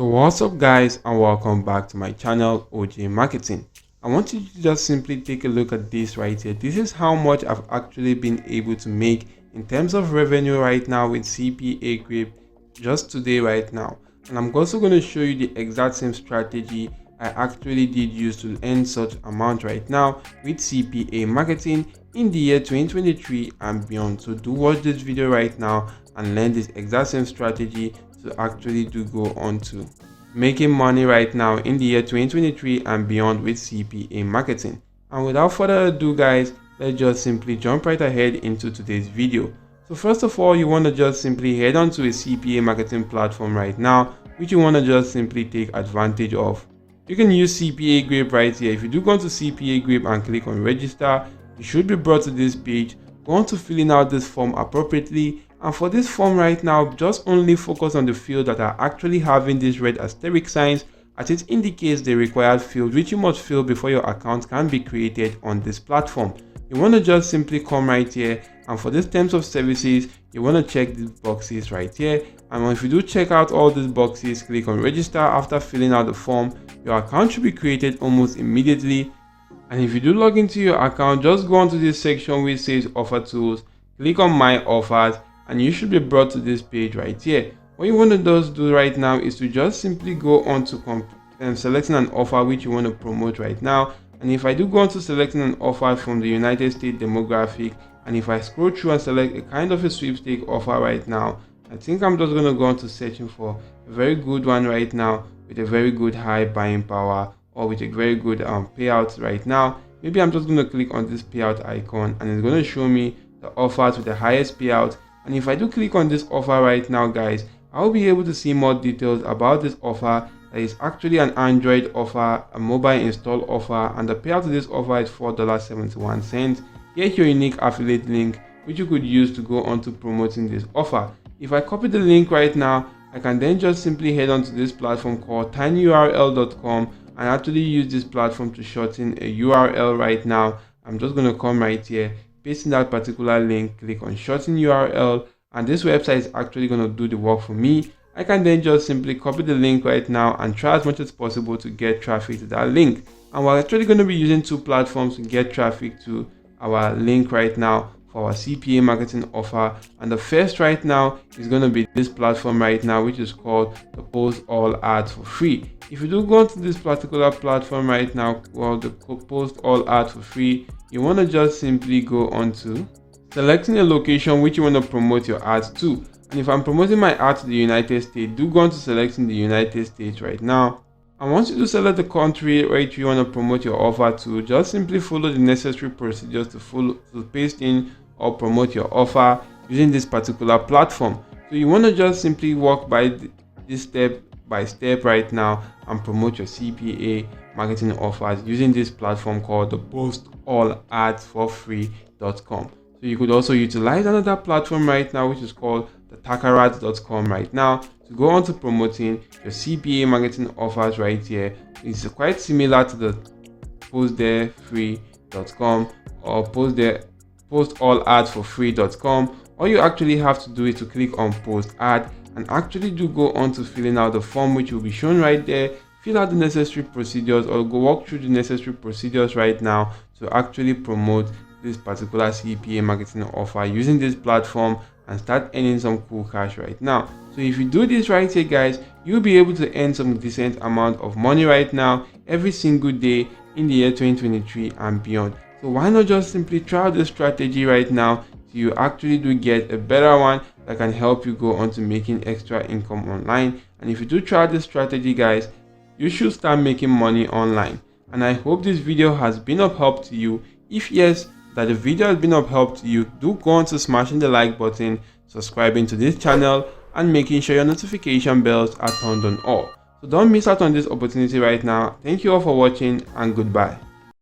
So what's up guys, and welcome back to my channel OJ Marketing. I want you to just simply take a look at this right here. This is how much I've actually been able to make in terms of revenue right now with Cpagrip just today right now. And I'm also going to show you the exact same strategy I actually did use to earn such amount right now with CPA marketing in the year 2023 and beyond. So do watch this video right now and learn this exact same strategy to actually go on to making money right now in the year 2023 and beyond with CPA marketing. And without further ado guys, let's just simply jump right ahead into today's video. So first of all, you want to just simply head on to a CPA marketing platform right now, which you want to just simply take advantage of. You can use Cpagrip right here. If you do go to Cpagrip and click on register, you should be brought to this page. Go on to filling out this form appropriately, and for this form right now, just only focus on the fields that are actually having these red asterisk signs, as it indicates the required field which you must fill before your account can be created on this platform. You want to just simply come right here, and for this terms of services, you want to check these boxes right here. And if you do check out all these boxes, click on register. After filling out the form, your account should be created almost immediately. And if you do log into your account, just go on to this section which says offer tools, click on my offers, and you should be brought to this page right here. What you want to just do right now is to just simply go on to selecting an offer which you want to promote right now. And if I do go on to selecting an offer from the United States demographic, and if I scroll through and select a kind of a sweepstake offer right now, I think I'm just going to go on to searching for a very good one right now with a very good high buying power, or with a very good payout right now. Maybe I'm just going to click on this payout icon, and it's going to show me the offers with the highest payout. And if I do click on this offer right now guys, I'll be able to see more details about this offer. That is actually an Android offer, a mobile install offer, and the payout to this offer is $4.71. Get your unique affiliate link which you could use to go on to promoting this offer. If I copy the link right now, I can then just simply head on to this platform called tinyurl.com and actually use this platform to shorten a URL right now. I'm just going to come right here, paste in that particular link, click on shorten URL, and this website is actually going to do the work for me. I can then just simply copy the link right now and try as much as possible to get traffic to that link. And we're actually going to be using two platforms to get traffic to our link right now for our CPA marketing offer. And the first right now is going to be this platform right now, which is called the Post All Ads for Free. If you do go onto this particular platform right now, well, the Post All Ads for Free, you want to just simply go on to selecting a location which you want to promote your ads to. And if I'm promoting my ad to the United States, do go on to selecting the United States right now. And once you do select the country right you want to promote your offer to, just simply follow the necessary procedures to paste in or promote your offer using this particular platform. So you want to just simply walk by this step by step right now and promote your CPA marketing offers using this platform called the Post All Ads for Free.com. So you could also utilize another platform right now which is called the Cpagrip.com right now to go on to promoting your CPA marketing offers right here. It's quite similar to the posttherefree.com or Post All Ads for Free.com. All you actually have to do is to click on post ad and actually do go on to filling out the form which will be shown right there. Fill out the necessary procedures or go walk through the necessary procedures right now to actually promote this particular CPA marketing offer using this platform and start earning some cool cash right now. So if you do this right here guys, you'll be able to earn some decent amount of money right now every single day in the year 2023 and beyond. So why not just simply try out this strategy right now so you actually do get a better one that can help you go on to making extra income online. And if you do try this strategy guys, you should start making money online. And I hope this video has been of help to you. If yes, that the video has been of help to you, do go on to smashing the like button, subscribing to this channel, and making sure your notification bells are turned on all. So don't miss out on this opportunity right now. Thank you all for watching, and goodbye.